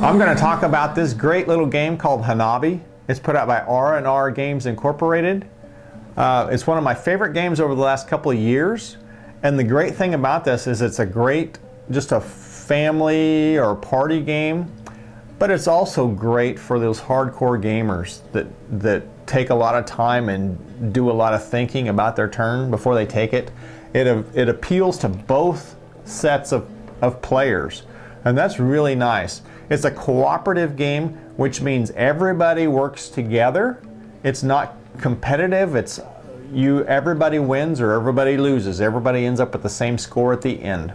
I'm going to talk about this great little game called Hanabi. It's put out by R&R Games Incorporated. It's one of my favorite games over the last couple of years. And the great thing about this is it's a great, just a family or party game. But it's also great for those hardcore gamers that take a lot of time and do a lot of thinking about their turn before they take it. It appeals to both sets of players. And that's really nice. It's a cooperative game, which means everybody works together. It's not competitive. It's everybody wins or everybody loses. Everybody ends up with the same score at the end.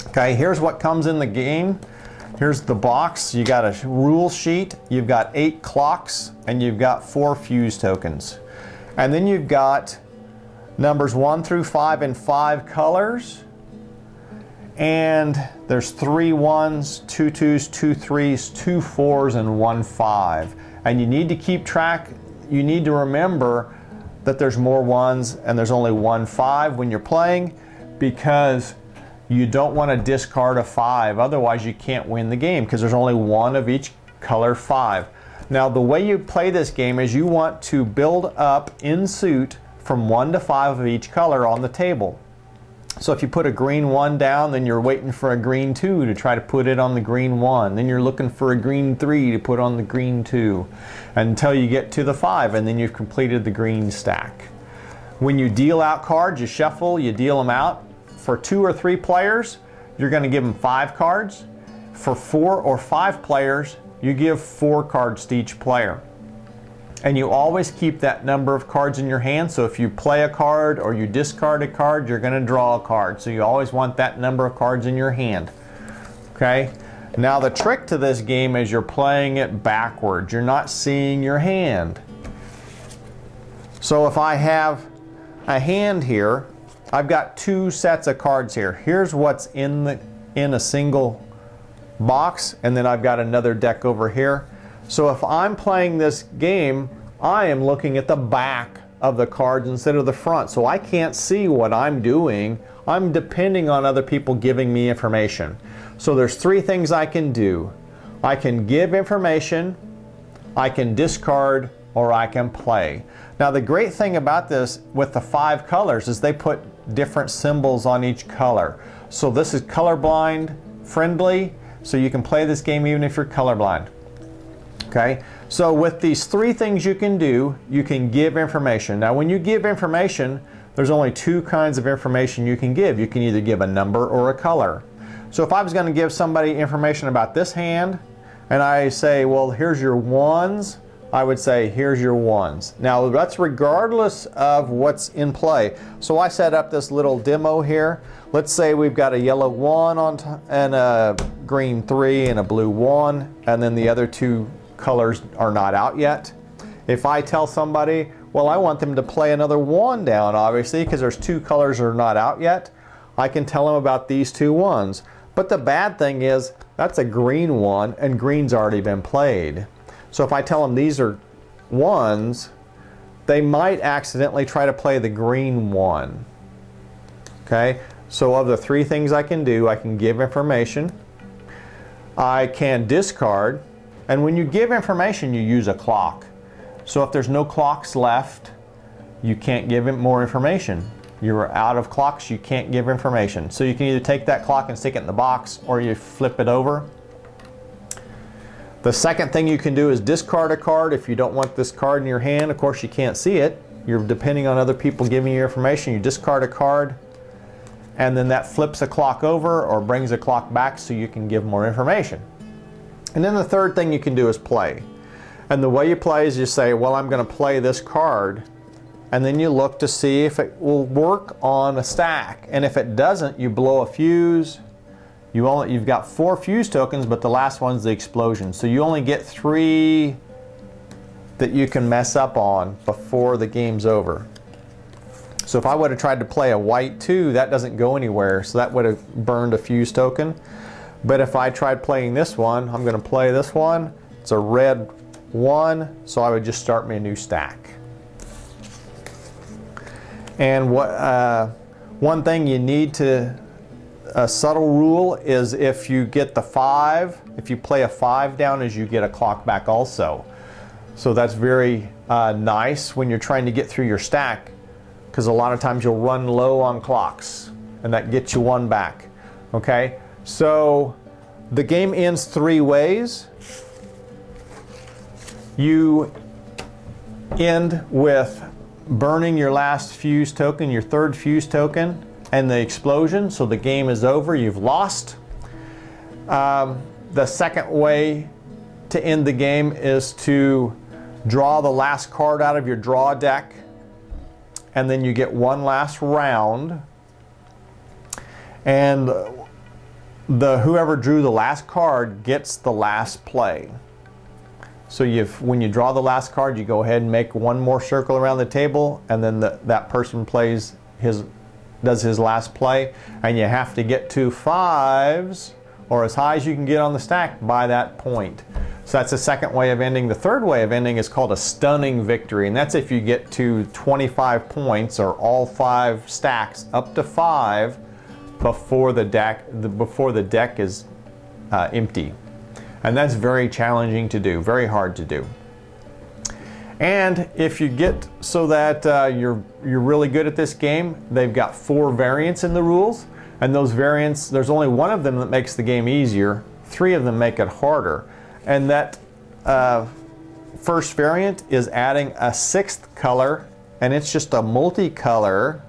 Okay, here's what comes in the game. Here's the box. You got a rule sheet. You've got 8 clocks and you've got 4 fuse tokens. And then you've got numbers 1 through 5 in 5 colors. And there's 3 1s, 2 2s, 2 3s, 2 4s, and 1 5. And you need to keep track, you need to remember that there's more 1s and there's only 1 5 when you're playing, because you don't want to discard a 5. Otherwise you can't win the game, because there's only 1 of each color 5. Now the way you play this game is you want to build up in suit from 1 to 5 of each color on the table. So if you put a green 1 down, then you're waiting for a green 2 to try to put it on the green 1. Then you're looking for a green 3 to put on the green 2 until you get to the 5, and then you've completed the green stack. When you deal out cards, you shuffle, you deal them out. For 2 or 3 players, you're going to give them 5 cards. For 4 or 5 players, you give 4 cards to each player. And you always keep that number of cards in your hand, so if you play a card or you discard a card, you're going to draw a card. So you always want that number of cards in your hand. Okay? Now the trick to this game is you're playing it backwards. You're not seeing your hand. So if I have a hand here, I've got 2 sets of cards here. Here's what's in a single box, and then I've got another deck over here. So if I'm playing this game, I am looking at the back of the cards instead of the front. So I can't see what I'm doing. I'm depending on other people giving me information. So there's 3 things I can do. I can give information, I can discard, or I can play. Now the great thing about this with the 5 colors is they put different symbols on each color. So this is colorblind friendly, so you can play this game even if you're colorblind. Okay, so with these 3 things you can do, you can give information. Now when you give information, there's only 2 kinds of information you can give. You can either give a number or a color. So if I was going to give somebody information about this hand, and I say, well, here's your 1s, I would say, here's your 1s. Now that's regardless of what's in play. So I set up this little demo here. Let's say we've got a yellow 1 on and a green 3 and a blue 1, and then the other 2 colors are not out yet. If I tell somebody, well, I want them to play another 1 down, obviously, because there's 2 colors that are not out yet, I can tell them about these 2 1s. But the bad thing is, that's a green 1, and green's already been played. So if I tell them these are 1s, they might accidentally try to play the green 1. Okay? So of the 3 things I can do, I can give information, I can discard, and when you give information, you use a clock. So if there's no clocks left, you can't give it more information. You're out of clocks, you can't give information. So you can either take that clock and stick it in the box, or you flip it over. The second thing you can do is discard a card if you don't want this card in your hand. Of course, you can't see it. You're depending on other people giving you information. You discard a card, and then that flips a clock over or brings a clock back so you can give more information. And then the third thing you can do is play. And the way you play is you say, well, I'm going to play this card, and then you look to see if it will work on a stack. And if it doesn't, you blow a fuse. You've got 4 fuse tokens, but the last one's the explosion. So you only get 3 that you can mess up on before the game's over. So if I would have tried to play a white 2, that doesn't go anywhere, so that would have burned a fuse token. But if I tried playing this one, I'm going to play this one. It's a red 1, so I would just start me a new stack. And One thing you need to, a subtle rule is if you get the 5, if you play a 5 down, is you get a clock back also. So that's very nice when you're trying to get through your stack, because a lot of times you'll run low on clocks and that gets you 1 back. Okay, so the game ends 3 ways. You end with burning your last fuse token, your 3rd fuse token, and the explosion, so the game is over, you've lost. The second way to end the game is to draw the last card out of your draw deck, and then you get 1 last round, and whoever drew the last card gets the last play. So when you draw the last card, you go ahead and make 1 more circle around the table, and then that person does his last play, and you have to get to 5s or as high as you can get on the stack by that point. So that's the second way of ending. The third way of ending is called a stunning victory, and that's if you get to 25 points or all 5 stacks up to 5 before the deck is empty. And that's very challenging to do, very hard to do. And if you get so that you're really good at this game, they've got 4 variants in the rules, and those variants, there's only 1 of them that makes the game easier, 3 of them make it harder. And that first variant is adding a 6th color, and it's just a multicolor.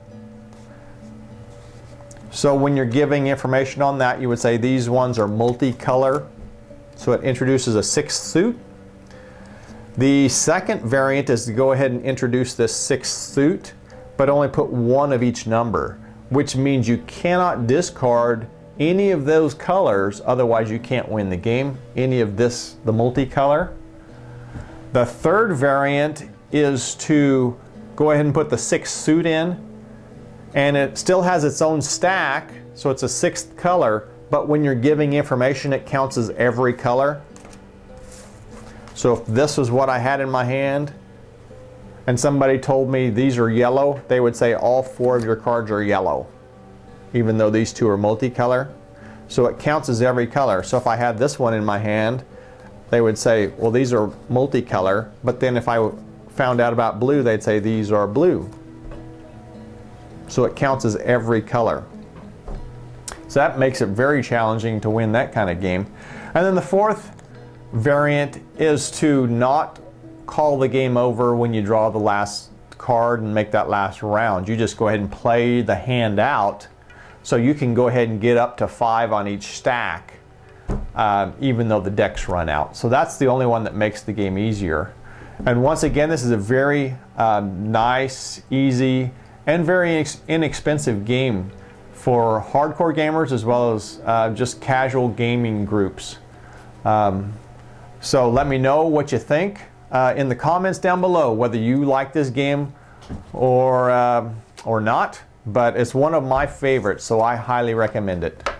So when you're giving information on that, you would say these ones are multicolor. So it introduces a 6th suit. The second variant is to go ahead and introduce this 6th suit, but only put 1 of each number, which means you cannot discard any of those colors, otherwise you can't win the game. Any of this, the multicolor. The third variant is to go ahead and put the 6th suit in, and it still has its own stack, so it's a 6th color, but when you're giving information, it counts as every color. So if this was what I had in my hand, and somebody told me these are yellow, they would say all 4 of your cards are yellow, even though these 2 are multicolor. So it counts as every color. So if I had this one in my hand, they would say, well, these are multicolor, but then if I found out about blue, they'd say these are blue. So it counts as every color. So that makes it very challenging to win that kind of game. And then the fourth variant is to not call the game over when you draw the last card and make that last round. You just go ahead and play the hand out, so you can go ahead and get up to 5 on each stack, even though the deck's run out. So that's the only one that makes the game easier. And once again, this is a very nice, easy, and very inexpensive game for hardcore gamers as well as just casual gaming groups. So let me know what you think in the comments down below, whether you like this game or not. But it's one of my favorites, so I highly recommend it.